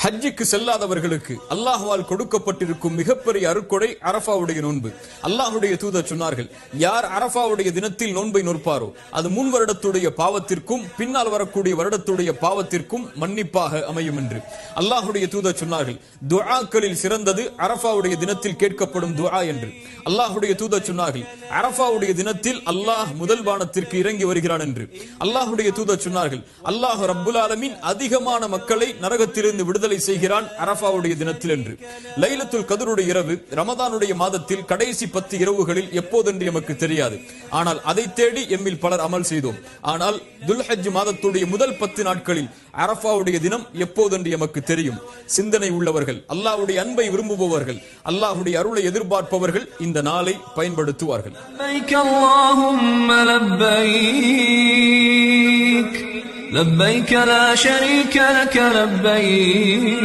ஹஜ்ஜுக்கு செல்லாதவர்களுக்கு அல்லாஹ்வால் கொடுக்கப்பட்டிருக்கும் மிகப்பெரிய அருட்கொடை அரஃபாவுடைய நோன்பு. அல்லாஹ்வுடைய தூதர் சொன்னார்கள், யார் அரஃபாவுடைய தினத்தில் நோன்பை நோற்பாரோ அது முன் வருடத்துடைய பாவத்திற்கும் பின்னால் வரக்கூடிய வருடத்துடைய பாவத்திற்கும் மன்னிப்பாக அமையும் என்று அல்லாஹ்வுடைய தூதர் சொன்னார்கள். துஆக்களில் சிறந்தது அரஃபாவுடைய தினத்தில் கேட்கப்படும் துஆ என்று அல்லாஹ்வுடைய தூதர் சொன்னார்கள். அரஃபாவுடைய தினத்தில் அல்லாஹ் முதல் வானத்திற்கு இறங்கி வருகிறான் என்று அல்லாஹ்வுடைய தூதர் சொன்னார்கள். அல்லாஹ் ரப்புல் ஆலமீன் அதிகமான மக்களை நரகத்திலிருந்து விடுதலை செய்கிறான் அரஃபாவுடைய தினத்தில் என்று. லைலத்துல் கத்ருடைய இரவு ரமதானுடைய மாதத்தில் கடைசி 10 இரவுகளில் எப்போதென்று எமக்கு தெரியாது. ஆனால் அதை தேடி எம்மில் பலர் அமல் செய்தோம். ஆனால் துல்ஹஜ் மாதத்துடைய முதல் 10 நாட்களில் அரஃபாவுடைய தினம் எப்போதென்று எமக்கு தெரியும். சிந்தனை உள்ளவர்கள், அல்லாஹ்வுடைய அன்பை விரும்புபவர்கள், அல்லாஹ்வுடைய அருளை எதிர்பார்ப்பவர்கள் இந்த நாளை பயன்படுத்துவார்கள். لبيك لا شريك لك لبيك